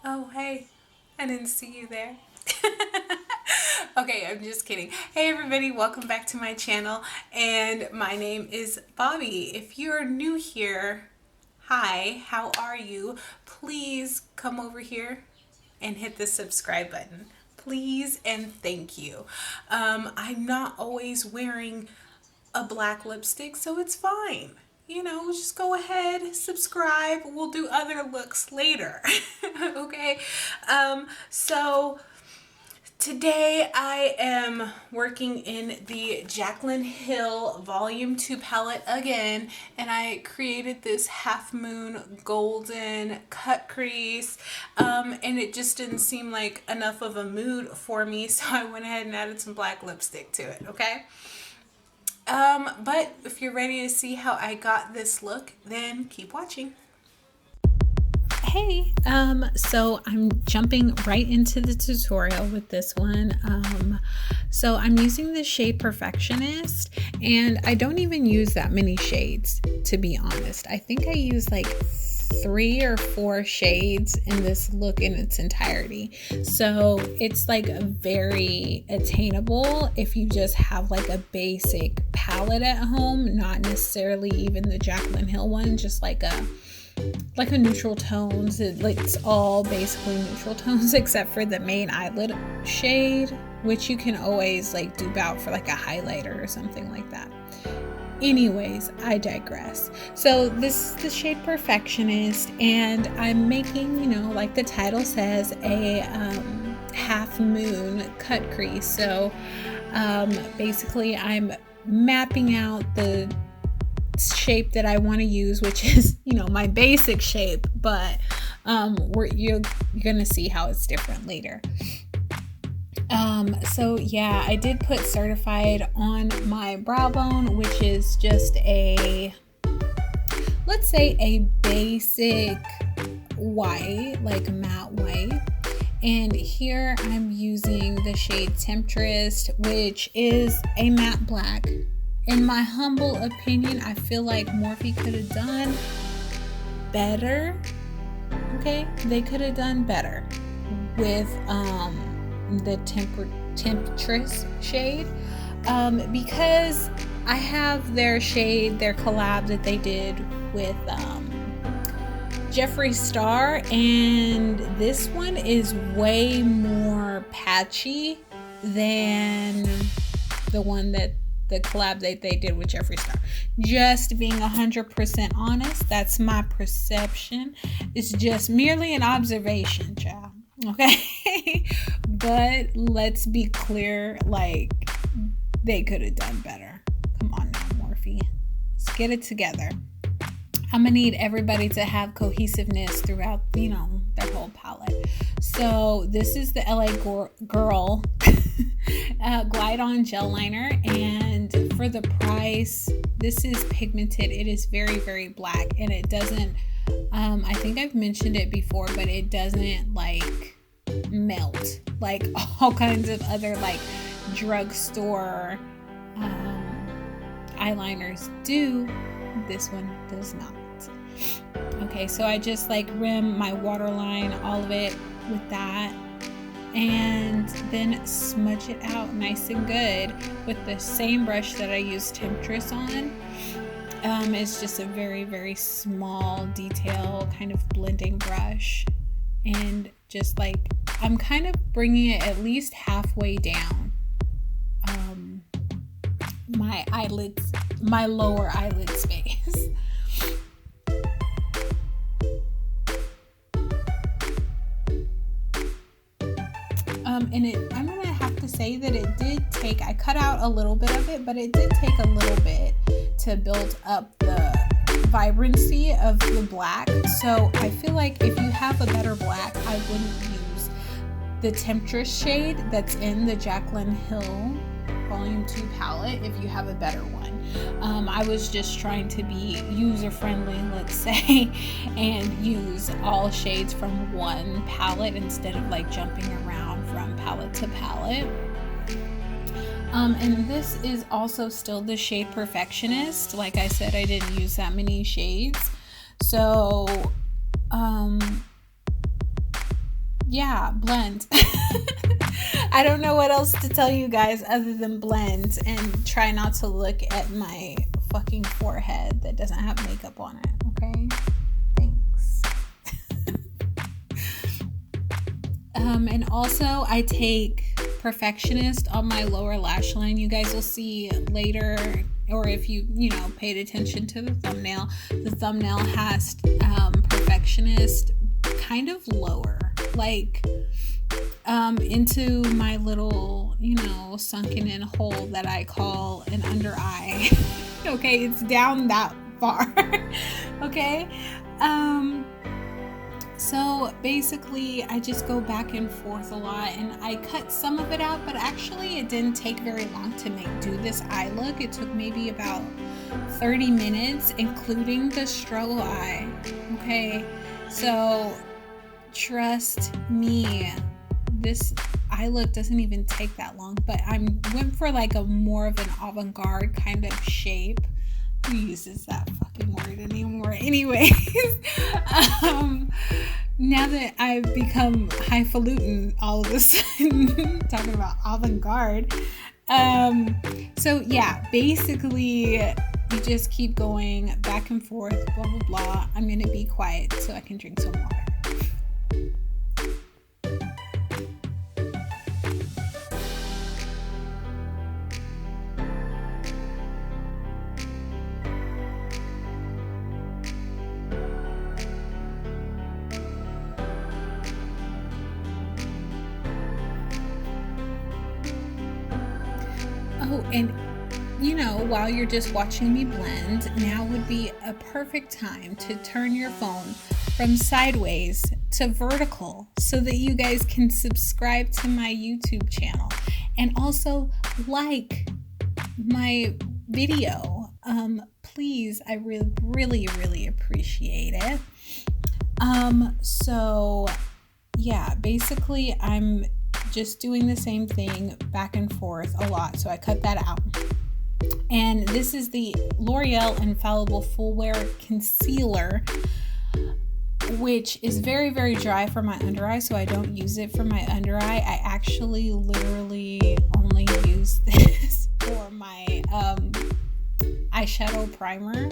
Oh, hey, I didn't see you there. Okay, I'm just kidding. Hey, everybody, welcome back to my channel. And my name is Bobbi. If you're new here, hi, how are you? Please come over here and hit the subscribe button. Please and thank you. I'm not always wearing a black lipstick, so it's fine. Just go ahead, subscribe. We'll do other looks later. Okay. So today I am working in the Jaclyn Hill Volume 2 palette again, and I created this half moon golden cut crease, and it just didn't seem like enough of a mood for me, so I went ahead and added some black lipstick to it, okay? But if you're ready to see how I got this look, then keep watching. Hey, so I'm jumping right into the tutorial with this one. So I'm using the shade Perfectionist, and I don't even use that many shades, to be honest. I think I use like 3 or 4 shades in this look in its entirety. So it's like very attainable if you just have like a basic palette at home, not necessarily even the Jaclyn Hill one, just like a neutral tones. It's all basically neutral tones except for the main eyelid shade, which you can always like dupe out for like a highlighter or something like that. Anyways, I digress. So this is the shade Perfectionist, and I'm making, like the title says, a half moon cut crease. So basically I'm mapping out the shape that I want to use, which is my basic shape, but you're gonna see how it's different later. So yeah, I did put certified on my brow bone, which is just let's say a basic white, like matte white. And here I'm using the shade Temptress, which is a matte black. In my humble opinion, I feel like Morphe could have done better. Okay, they could have done better with the Temptress shade, because I have their collab that they did with Jeffree Star, and this one is way more patchy than the one that the collab that they did with Jeffree Star. Just being 100% honest, that's my perception. It's just merely an observation, child. Okay? But let's be clear, like, they could have done better. Come on now, Morphe. Let's get it together. I'm gonna need everybody to have cohesiveness throughout, their whole palette. So this is the LA Girl Glide On Gel Liner, and for the price, this is pigmented. It is very, very black, and it doesn't, I think I've mentioned it before, but it doesn't like melt like all kinds of other like drugstore eyeliners do. This one does not. Okay, so I just like rim my waterline, all of it, with that, and then smudge it out nice and good with the same brush that I used Temptress on. It's just a very, very small detail kind of blending brush, and just like I'm kind of bringing it at least halfway down my eyelids, my lower eyelid space. And I'm gonna have to say that it did take, I cut out a little bit of it, but it did take a little bit to build up the vibrancy of the black. So I feel like if you have a better black, I wouldn't use the Temptress shade that's in the Jaclyn Hill Volume 2 palette if you have a better one. I was just trying to be user-friendly, let's say, and use all shades from one palette instead of like jumping around from palette to palette. And this is also still the shade Perfectionist. Like I said, I didn't use that many shades. So yeah, blend. I don't know what else to tell you guys other than blend, and try not to look at my fucking forehead that doesn't have makeup on it, okay? Thanks. And also I take Perfectionist on my lower lash line. You guys will see later, or if you paid attention to the thumbnail has Perfectionist kind of lower, like into my little sunken in hole that I call an under eye. Okay, it's down that far. Okay, so basically I just go back and forth a lot, and I cut some of it out, but actually it didn't take very long to do this eye look. It took maybe about 30 minutes, including the struggle eye. Okay, so trust me, this eye look doesn't even take that long, but I went for like a more of an avant-garde kind of shape. Who uses that fucking word anymore? Anyways, now that I've become highfalutin all of a sudden, talking about avant-garde. So yeah, basically you just keep going back and forth, blah, blah, blah. I'm going to be quiet so I can drink some water. Oh, and while you're just watching me blend, now would be a perfect time to turn your phone from sideways to vertical so that you guys can subscribe to my YouTube channel and also like my video. Please, I really appreciate it. So yeah, basically I'm just doing the same thing back and forth a lot, so I cut that out. And this is the Loreal Infallible Full Wear Concealer, which is very dry for my under eye, so I don't use it for my under eye. I actually literally only use this for my eyeshadow primer,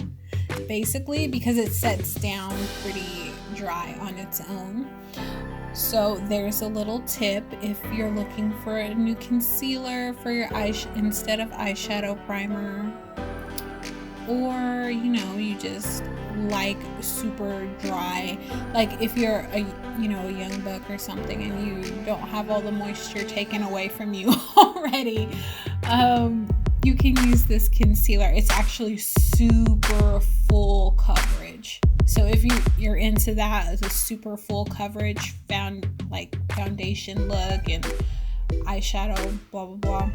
basically, because it sets down pretty dry on its own. So there's a little tip if you're looking for a new concealer for your eyes instead of eyeshadow primer, or you just like super dry, like if you're a young buck or something and you don't have all the moisture taken away from you already, you can use this concealer. It's actually super full coverage. So if you're into that as a super full coverage foundation look and eyeshadow, blah blah blah,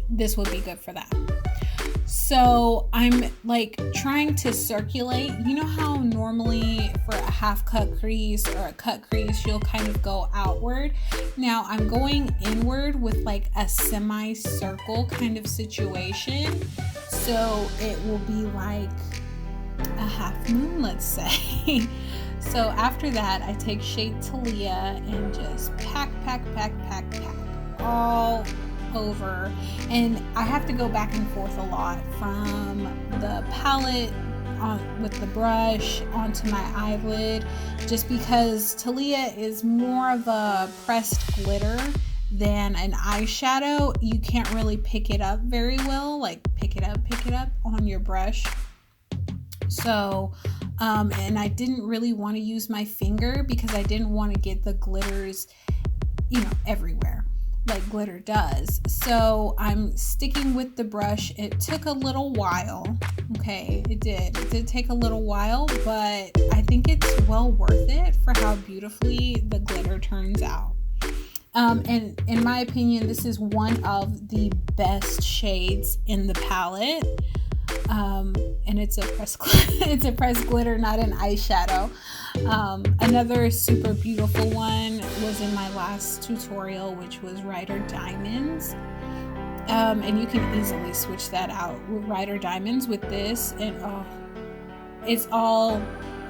this would be good for that. So I'm trying to circulate. You know how normally for a half cut crease or a cut crease you'll kind of go outward? Now I'm going inward with a semi-circle kind of situation. So it will be like a half moon, let's say. So after that I take shade Talia and just pack all over, and I have to go back and forth a lot from the palette with the brush onto my eyelid, just because Talia is more of a pressed glitter than an eyeshadow. You can't really pick it up very well, pick it up on your brush. So and I didn't really want to use my finger because I didn't want to get the glitters everywhere like glitter does. So I'm sticking with the brush. It took a little while. Okay, it did take a little while, but I think it's well worth it for how beautifully the glitter turns out. And in my opinion, this is one of the best shades in the palette. And it's a pressed glitter, not an eyeshadow. Another super beautiful one was in my last tutorial, which was Rider Diamonds. And you can easily switch that out with Rider Diamonds with this, and it's all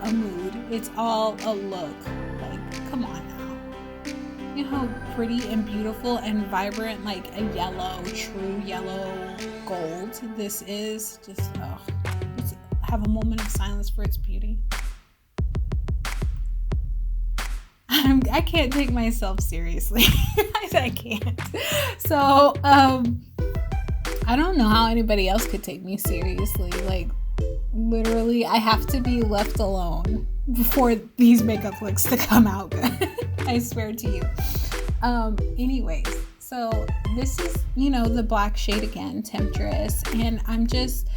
a mood. It's all a look. Come on now. You know how pretty and beautiful and vibrant, like a yellow, true yellow gold this is. Just, oh, let's have a moment of silence for its beauty. I can't take myself seriously. I can't. So, I don't know how anybody else could take me seriously. Like, literally, I have to be left alone before these makeup looks to come out good. I swear to you. Anyways, so this is, you know, the black shade again, Temptress, and I'm just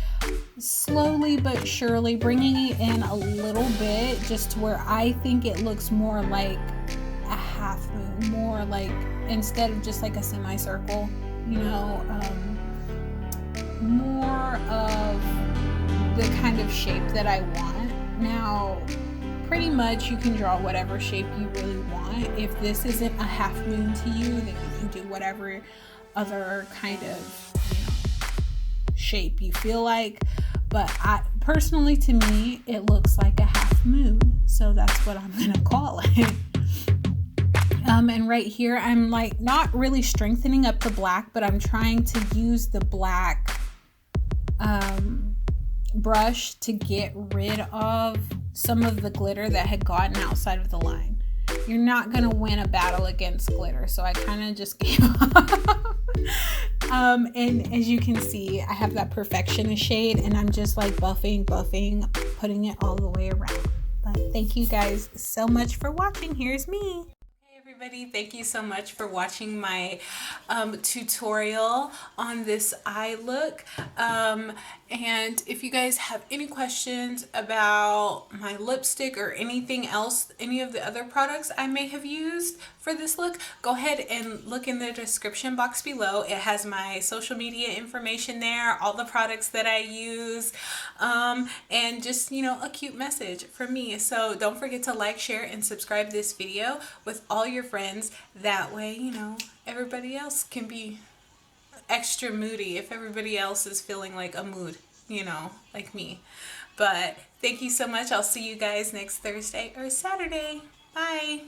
slowly but surely bringing it in a little bit, just to where I think it looks more like a half moon, more like, instead of just like a semicircle, you know, more of the kind of shape that I want. Now, pretty much you can draw whatever shape you really want. If this isn't a half moon to you, then you can do whatever other kind of, you know, shape you feel like. But personally, to me, it looks like a half moon, so that's what I'm gonna call it. And right here, I'm like not really strengthening up the black, but I'm trying to use the black brush to get rid of some of the glitter that had gotten outside of the line. You're not gonna win a battle against glitter, so I kind of just gave up. And as you can see, I have that Perfectionist shade, and I'm just like buffing, putting it all the way around. But thank you guys so much for watching. Here's me. Everybody, thank you so much for watching my tutorial on this eye look, and if you guys have any questions about my lipstick or anything else, any of the other products I may have used for this look, go ahead and look in the description box below. It has my social media information there, all the products that I use, and just, you know, a cute message from me. So don't forget to like, share, and subscribe this video with all your friends. That way, you know, everybody else can be extra moody if everybody else is feeling like a mood, you know, like me. But thank you so much. I'll see you guys next Thursday or Saturday. Bye.